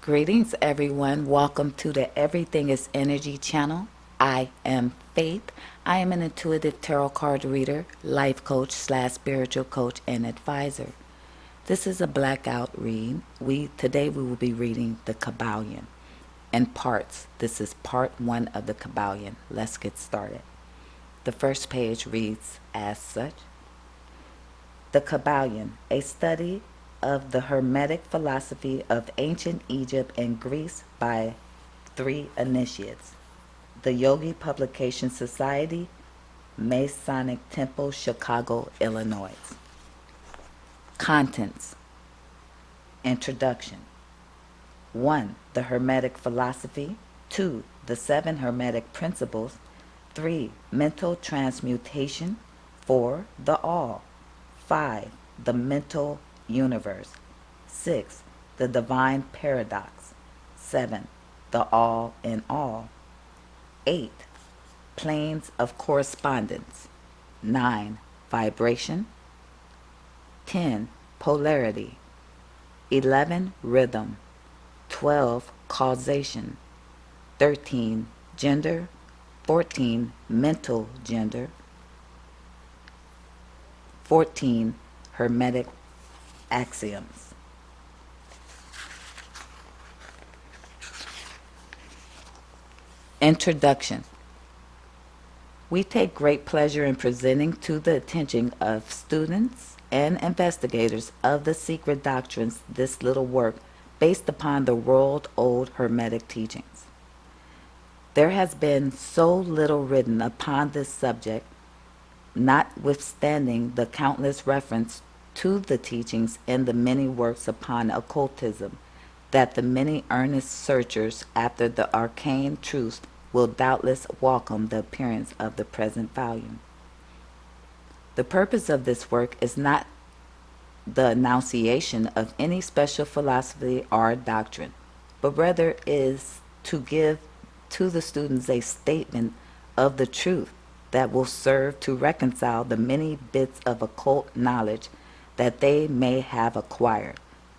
Greetings, everyone. Welcome to the Everything is Energy channel. I am Faith. I am an intuitive tarot card reader, life coach / spiritual coach, and advisor. This is a blackout read. Today we will be reading the KYBALION in parts. This is part 1 of the KYBALION. Let's get started. The first page reads as such. The KYBALION, a study of the Hermetic philosophy of ancient Egypt and Greece by 3 initiates. The Yogi Publication Society, Masonic Temple, Chicago, Illinois. Contents. Introduction. 1. The Hermetic philosophy. 2. The 7 Hermetic principles. 3. Mental transmutation. 4. The All. 5. The mental universe. 6. The divine paradox. 7. The all in all. 8. Planes of correspondence. 9. Vibration. 10. Polarity. 11. Rhythm. 12. Causation. 13. Gender. 14. Mental gender. 14. Hermetic axioms. Introduction. We take great pleasure in presenting to the attention of students and investigators of the secret doctrines this little work based upon the world-old Hermetic teachings. There has been so little written upon this subject, notwithstanding the countless reference to the teachings in the many works upon occultism, that the many earnest searchers after the arcane truths will doubtless welcome the appearance of the present volume. The purpose of this work is not the enunciation of any special philosophy or doctrine, but rather is to give to the students a statement of the truth that will serve to reconcile the many bits of occult knowledge that they may have acquired,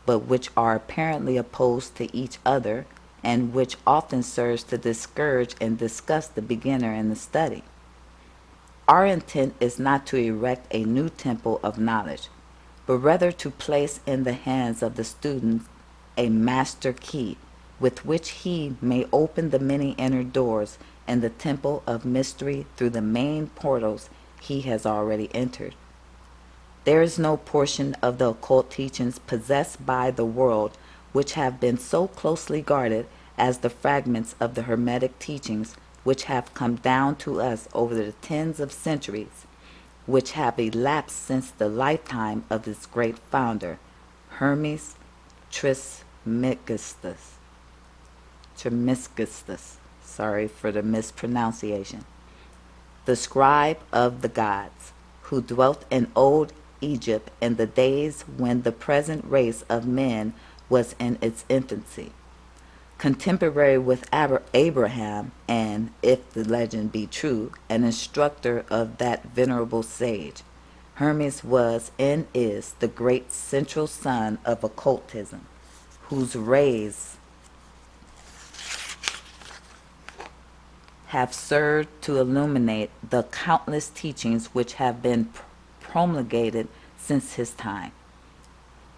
but which are apparently opposed to each other, and which often serves to discourage and disgust the beginner in the study. Our intent is not to erect a new temple of knowledge, but rather to place in the hands of the student a master key with which he may open the many inner doors in the temple of mystery through the main portals he has already entered. There is no portion of the occult teachings possessed by the world which have been so closely guarded as the fragments of the Hermetic teachings which have come down to us over the tens of centuries, which have elapsed since the lifetime of this great founder, Hermes Trismegistus. Sorry for the mispronunciation. The scribe of the gods, who dwelt in old Egypt in the days when the present race of men was in its infancy. Contemporary with Abraham, and, if the legend be true, an instructor of that venerable sage, Hermes was and is the great central sun of occultism, whose rays have served to illuminate the countless teachings which have been promulgated since his time.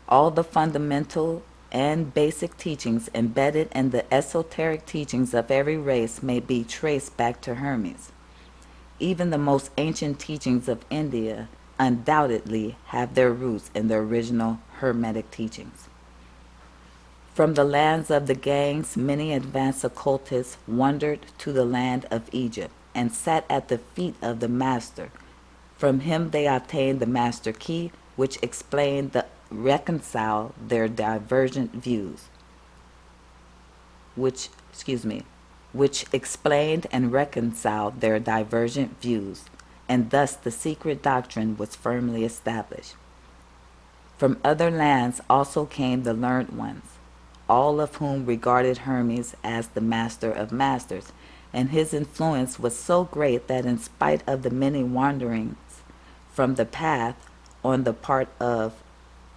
All the fundamental and basic teachings embedded in the esoteric teachings of every race may be traced back to Hermes. Even the most ancient teachings of India undoubtedly have their roots in the original Hermetic teachings. From the lands of the gangs, many advanced occultists wandered to the land of Egypt and sat at the feet of the master. From him they obtained the master key, which reconciled their divergent views. Which explained and reconciled their divergent views, and thus the secret doctrine was firmly established. From other lands also came the learned ones, all of whom regarded Hermes as the master of masters, and his influence was so great that in spite of the many wanderings from the path on the part of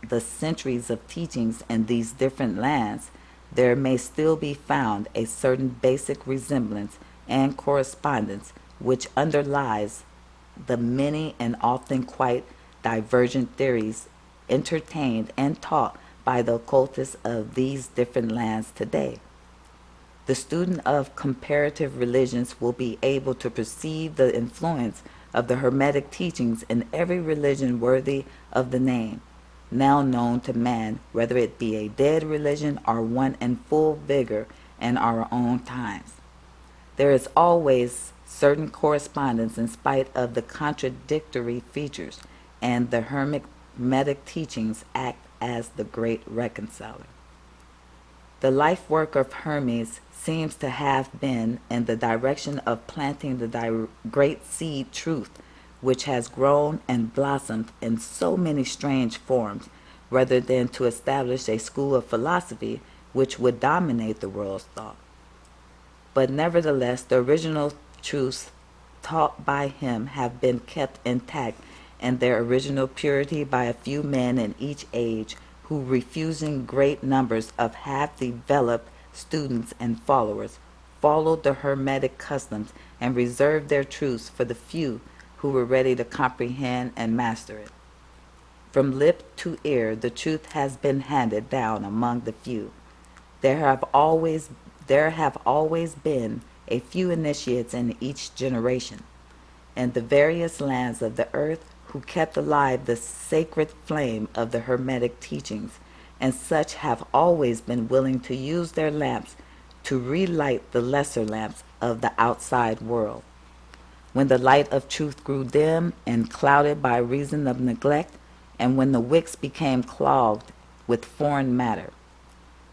the centuries of teachings in these different lands, there may still be found a certain basic resemblance and correspondence which underlies the many and often quite divergent theories entertained and taught by the occultists of these different lands today. The student of comparative religions will be able to perceive the influence of the Hermetic teachings in every religion worthy of the name, now known to man, whether it be a dead religion or one in full vigor in our own times. There is always certain correspondence in spite of the contradictory features, and the Hermetic teachings act as the great reconciler. The life work of Hermes seems to have been in the direction of planting the great seed truth, which has grown and blossomed in so many strange forms, rather than to establish a school of philosophy which would dominate the world's thought. But nevertheless, the original truths taught by him have been kept intact in their original purity by a few men in each age who, refusing great numbers of half-developed students and followers, followed the Hermetic customs and reserved their truths for the few who were ready to comprehend and master it. From lip to ear, the truth has been handed down among the few. There have always been a few initiates in each generation, in the various lands of the earth, who kept alive the sacred flame of the Hermetic teachings, and such have always been willing to use their lamps to relight the lesser lamps of the outside world. When the light of truth grew dim and clouded by reason of neglect, and when the wicks became clogged with foreign matter,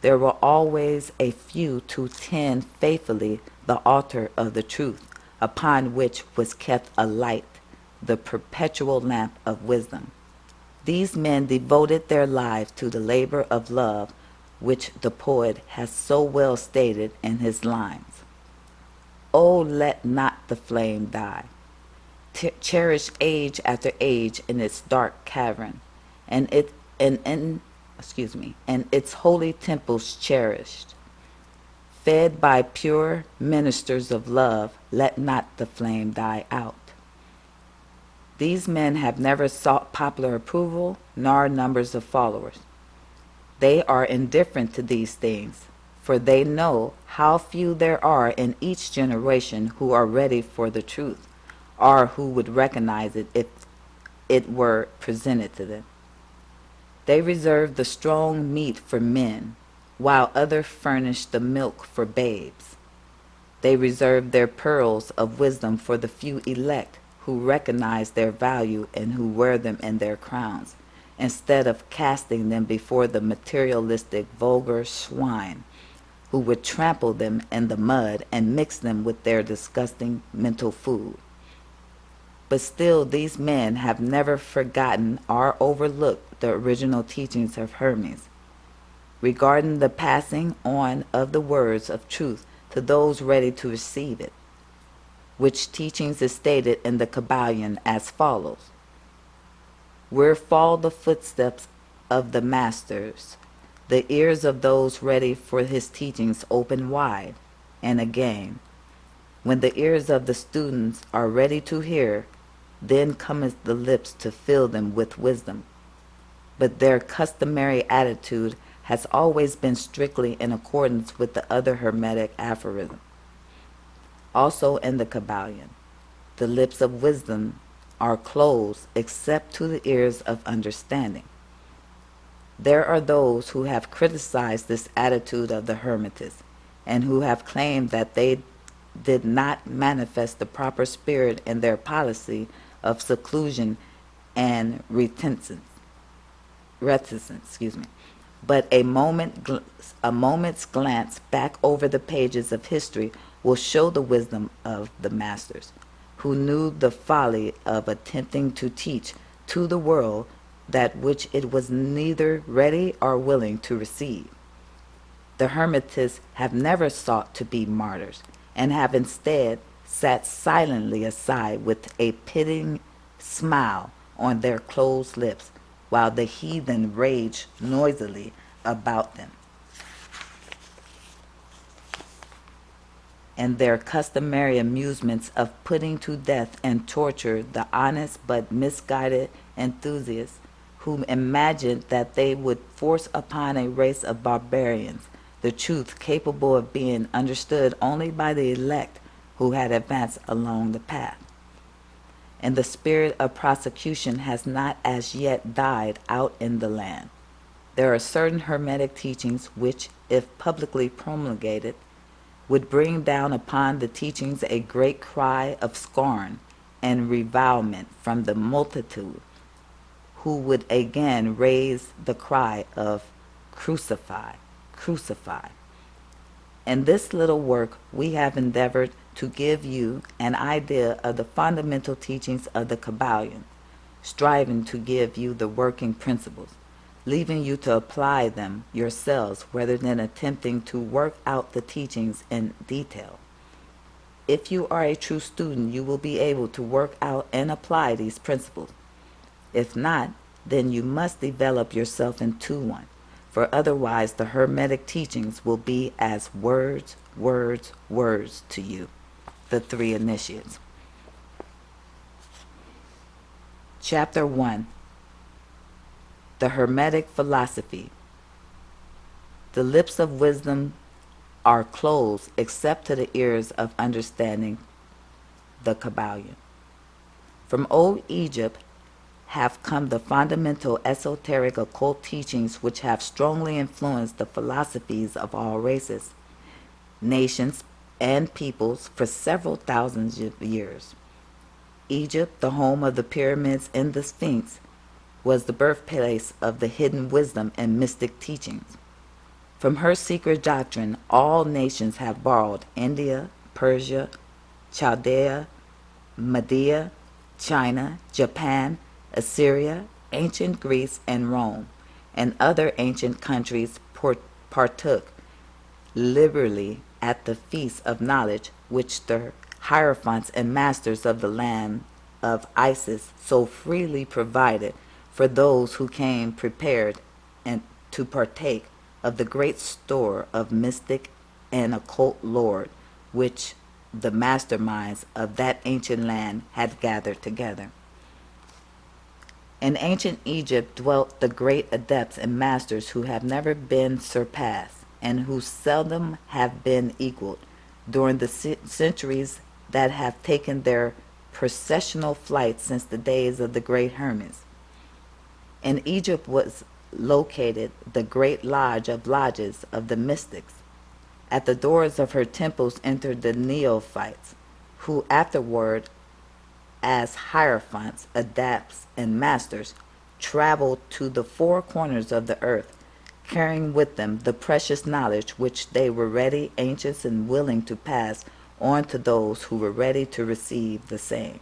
there were always a few to tend faithfully the altar of the truth, upon which was kept alight the perpetual lamp of wisdom. These men devoted their lives to the labor of love, which the poet has so well stated in his lines. Oh, let not the flame die. Cherish age after age in its dark cavern, and its holy temples cherished. Fed by pure ministers of love, let not the flame die out. These men have never sought popular approval nor numbers of followers. They are indifferent to these things, for they know how few there are in each generation who are ready for the truth, or who would recognize it if it were presented to them. They reserve the strong meat for men, while others furnish the milk for babes. They reserve their pearls of wisdom for the few elect who recognize their value and who wear them in their crowns, instead of casting them before the materialistic vulgar swine who would trample them in the mud and mix them with their disgusting mental food. But still, these men have never forgotten or overlooked the original teachings of Hermes, regarding the passing on of the words of truth to those ready to receive it, which teachings is stated in the KYBALION as follows. Where fall the footsteps of the masters, the ears of those ready for his teachings open wide, and again, when the ears of the students are ready to hear, then cometh the lips to fill them with wisdom. But their customary attitude has always been strictly in accordance with the other Hermetic aphorism. Also in the KYBALION, the lips of wisdom are closed except to the ears of understanding. There are those who have criticized this attitude of the Hermetists, and who have claimed that they did not manifest the proper spirit in their policy of seclusion and reticence. But a moment's glance back over the pages of history will show the wisdom of the masters, who knew the folly of attempting to teach to the world that which it was neither ready or willing to receive. The Hermetists have never sought to be martyrs, and have instead sat silently aside with a pitying smile on their closed lips, while the heathen raged noisily about them. and their customary amusements of putting to death and torture the honest but misguided enthusiasts who imagined that they would force upon a race of barbarians the truth capable of being understood only by the elect who had advanced along the path. And the spirit of prosecution has not as yet died out in the land. There are certain Hermetic teachings which, if publicly promulgated, would bring down upon the teachings a great cry of scorn and revilement from the multitude, who would again raise the cry of crucify, crucify. In this little work, we have endeavored to give you an idea of the fundamental teachings of the KYBALION, striving to give you the working principles, leaving you to apply them yourselves rather than attempting to work out the teachings in detail. If you are a true student, you will be able to work out and apply these principles. If not, then you must develop yourself into one, for otherwise the Hermetic teachings will be as words, words, words to you, the three initiates. Chapter 1. The Hermetic Philosophy. The lips of wisdom are closed except to the ears of understanding, the KYBALION. From old Egypt have come the fundamental esoteric occult teachings which have strongly influenced the philosophies of all races, nations, and peoples for several thousands of years. Egypt, the home of the pyramids and the Sphinx, was the birthplace of the hidden wisdom and mystic teachings. From her secret doctrine, all nations have borrowed: India, Persia, Chaldea, Media, China, Japan, Assyria, ancient Greece, and Rome, and other ancient countries partook liberally at the feast of knowledge which the hierophants and masters of the land of Isis so freely provided for those who came prepared and to partake of the great store of mystic and occult lore which the masterminds of that ancient land had gathered together. In ancient Egypt dwelt the great adepts and masters who have never been surpassed and who seldom have been equaled during the centuries that have taken their processional flight since the days of the great Hermes. In Egypt was located the great lodge of lodges of the mystics. At the doors of her temples entered the neophytes, who afterward, as hierophants, adepts, and masters, traveled to the four corners of the earth, carrying with them the precious knowledge which they were ready, anxious, and willing to pass on to those who were ready to receive the same.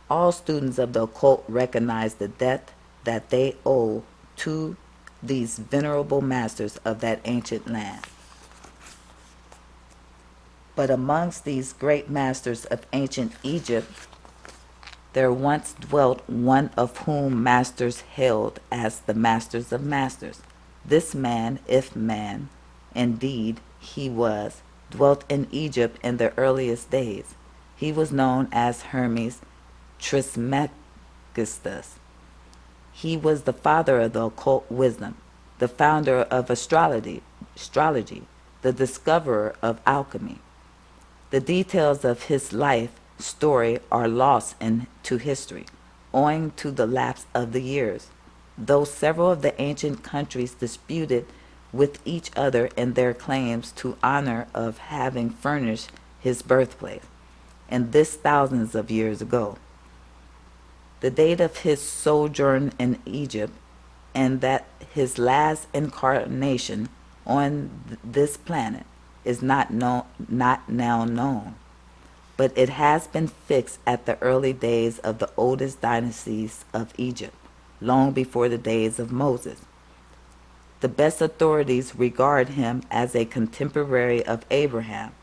All students of the occult recognize the debt that they owe to these venerable masters of that ancient land. But amongst these great masters of ancient Egypt, there once dwelt one of whom masters hailed as the masters of masters. This man, if man indeed he was, dwelt in Egypt in the earliest days. He was known as Hermes Trismegistus. He was the father of the occult wisdom, the founder of astrology, the discoverer of alchemy. The details of his life story are lost to history, owing to the lapse of the years, though several of the ancient countries disputed with each other in their claims to honor of having furnished his birthplace, and this thousands of years ago. The date of his sojourn in Egypt, and that his last incarnation on this planet, is not now known, but it has been fixed at the early days of the oldest dynasties of Egypt, long before the days of Moses. The best authorities regard him as a contemporary of Abraham,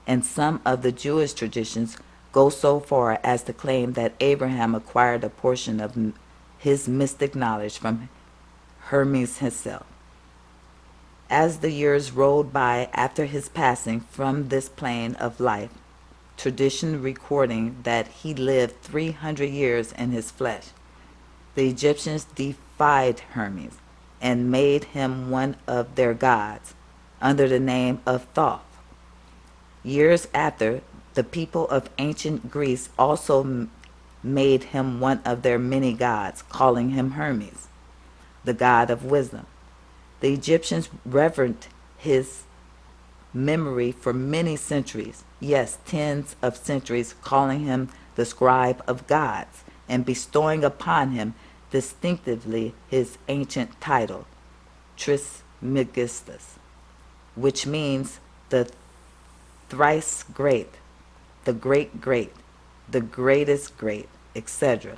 and some of the Jewish traditions go so far as to claim that Abraham acquired a portion of his mystic knowledge from Hermes himself. As the years rolled by after his passing from this plane of life, tradition recording that he lived 300 years in his flesh, the Egyptians defied Hermes and made him one of their gods under the name of Thoth. Years after, the people of ancient Greece also made him one of their many gods, calling him Hermes, the god of wisdom. The Egyptians reverenced his memory for many centuries, yes, tens of centuries, calling him the scribe of gods and bestowing upon him distinctively his ancient title, Trismegistus, which means the thrice great, the great great, the greatest great, etc.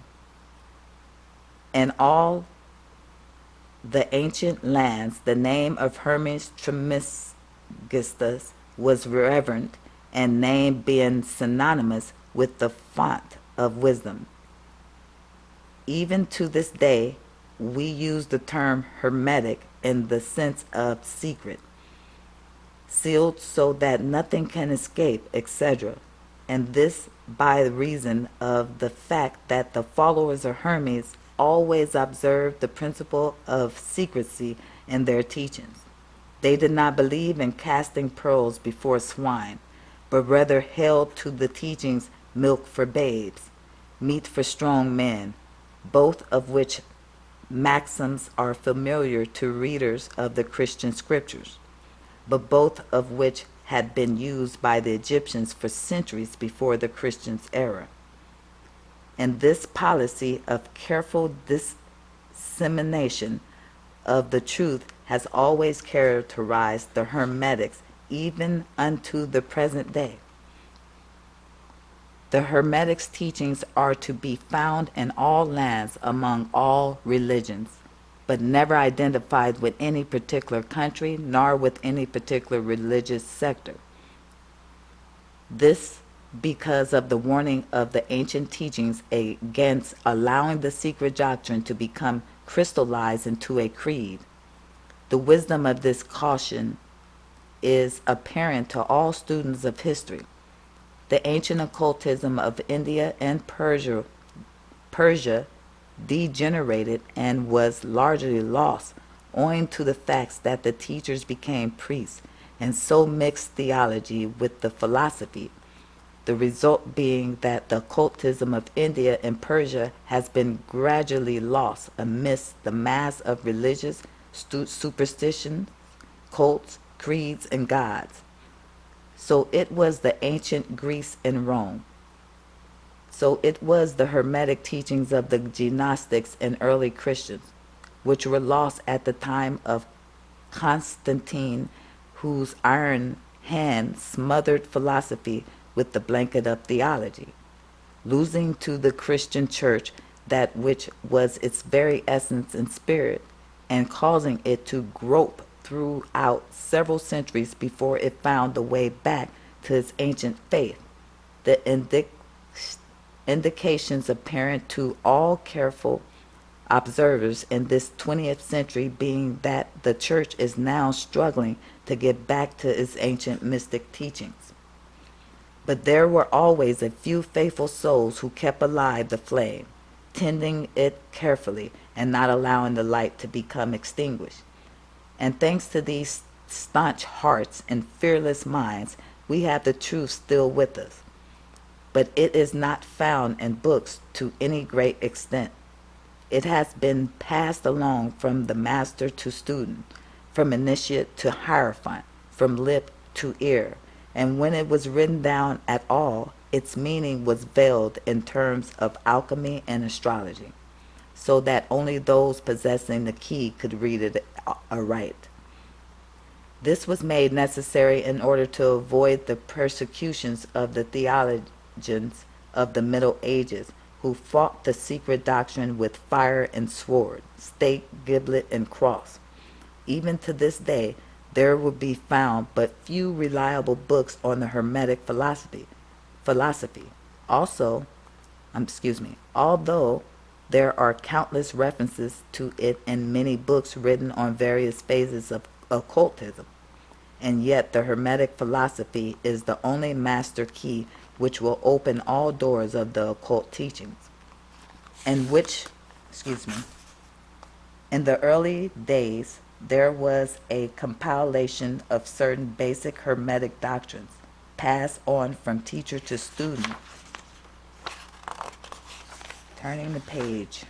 In all the ancient lands, the name of Hermes Trismegistus was revered, and name being synonymous with the font of wisdom. Even to this day, we use the term hermetic in the sense of secret, sealed so that nothing can escape, etc. And this by reason of the fact that the followers of Hermes always observed the principle of secrecy in their teachings. They did not believe in casting pearls before swine, but rather held to the teachings milk for babes, meat for strong men, both of which maxims are familiar to readers of the Christian scriptures, but both of which had been used by the Egyptians for centuries before the Christian's era. And this policy of careful dissemination of the truth has always characterized the Hermetics even unto the present day. The Hermetics' teachings are to be found in all lands among all religions, but never identified with any particular country nor with any particular religious sector. This because of the warning of the ancient teachings against allowing the secret doctrine to become crystallized into a creed. The wisdom of this caution is apparent to all students of history. The ancient occultism of India and Persia degenerated and was largely lost, owing to the facts that the teachers became priests and so mixed theology with the philosophy. The result being that the occultism of India and Persia has been gradually lost amidst the mass of religious superstitions, cults, creeds, and gods. So it was the ancient Greece and Rome. So it was the Hermetic teachings of the Gnostics and early Christians, which were lost at the time of Constantine, whose iron hand smothered philosophy with the blanket of theology, losing to the Christian church that which was its very essence and spirit, and causing it to grope throughout several centuries before it found the way back to its ancient faith. The indications apparent to all careful observers in this 20th century being that the church is now struggling to get back to its ancient mystic teachings. But there were always a few faithful souls who kept alive the flame, tending it carefully and not allowing the light to become extinguished. And thanks to these staunch hearts and fearless minds, we have the truth still with us. But it is not found in books to any great extent. It has been passed along from the master to student, from initiate to hierophant, from lip to ear, and when it was written down at all, its meaning was veiled in terms of alchemy and astrology, so that only those possessing the key could read it aright. This was made necessary in order to avoid the persecutions of the theologians of the Middle Ages, who fought the secret doctrine with fire and sword, stake, giblet, and cross. Even to this day, there will be found but few reliable books on the Hermetic philosophy. Although there are countless references to it in many books written on various phases of occultism. And yet the Hermetic philosophy is the only master key which will open all doors of the occult teachings, and which, excuse me, in the early days there was a compilation of certain basic Hermetic doctrines passed on from teacher to student. Turning the page.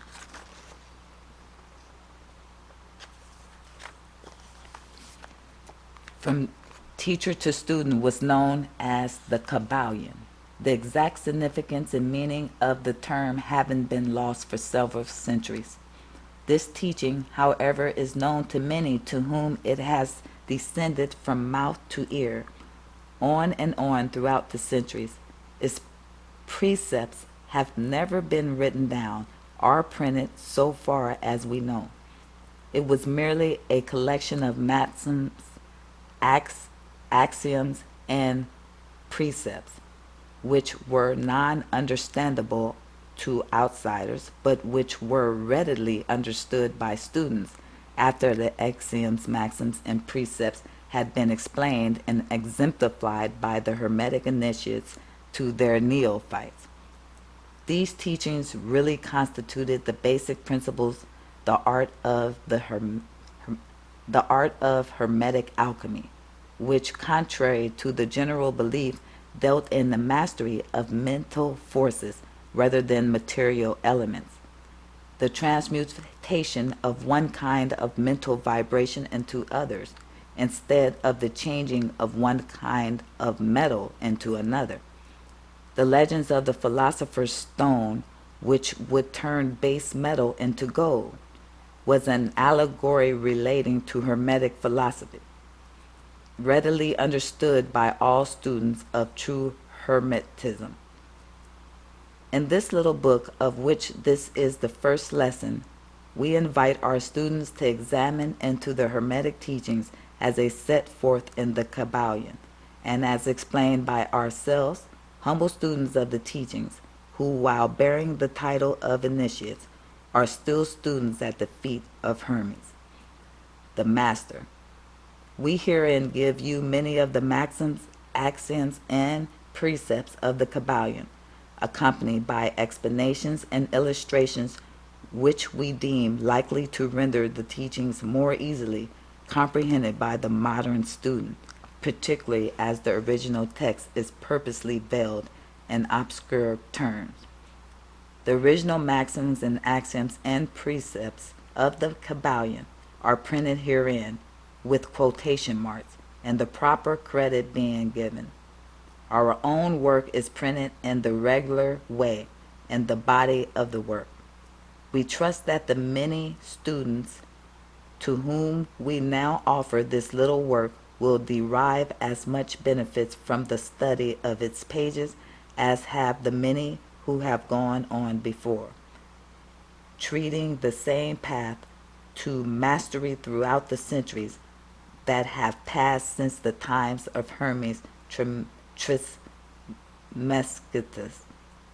From teacher to student was known as the KYBALION. The exact significance and meaning of the term having been lost for several centuries. This teaching, however, is known to many to whom it has descended from mouth to ear, on and on throughout the centuries. Its precepts have never been written down or printed so far as we know. It was merely a collection of maxims, axioms, and precepts, which were non-understandable to outsiders, but which were readily understood by students after the axioms, maxims, and precepts had been explained and exemplified by the Hermetic initiates to their neophytes. These teachings really constituted the basic principles, the art of Hermetic alchemy, which, contrary to the general belief, dealt in the mastery of mental forces rather than material elements. The transmutation of one kind of mental vibration into others, instead of the changing of one kind of metal into another. The legends of the philosopher's stone, which would turn base metal into gold, was an allegory relating to Hermetic philosophy, readily understood by all students of true Hermetism. In this little book, of which this is the first lesson, we invite our students to examine into the Hermetic teachings as they set forth in the KYBALION, and as explained by ourselves, humble students of the teachings, who, while bearing the title of initiates, are still students at the feet of Hermes, the Master. We herein give you many of the maxims, axioms, and precepts of the KYBALION, accompanied by explanations and illustrations which we deem likely to render the teachings more easily comprehended by the modern student, particularly as the original text is purposely veiled in obscure terms. The original maxims and axioms and precepts of the KYBALION are printed herein with quotation marks and the proper credit being given. Our own work is printed in the regular way in the body of the work. We trust that the many students to whom we now offer this little work will derive as much benefits from the study of its pages as have the many who have gone on before, treading the same path to mastery throughout the centuries that have passed since the times of Hermes Trismegistus,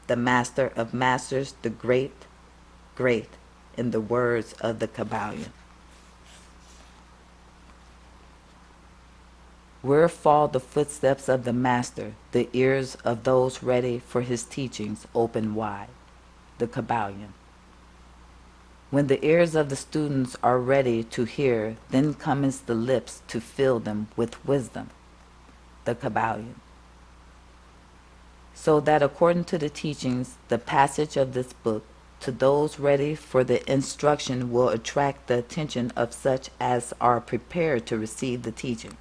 the master of masters, the great, in the words of the KYBALION. Where fall the footsteps of the master, the ears of those ready for his teachings open wide, the KYBALION. When the ears of the students are ready to hear, then comes the lips to fill them with wisdom, the KYBALION. So that according to the teachings, the passage of this book to those ready for the instruction will attract the attention of such as are prepared to receive the teachings.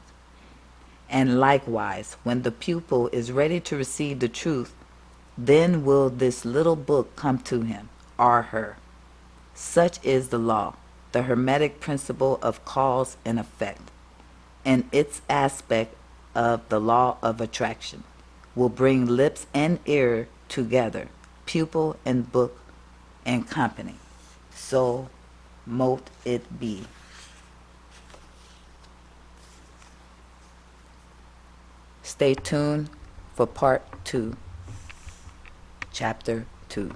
And likewise, when the pupil is ready to receive the truth, then will this little book come to him or her. Such is the law, the Hermetic principle of cause and effect, and its aspect of the law of attraction will bring lips and ear together, pupil and book and company. So mote it be. Stay tuned for part 2, chapter 2.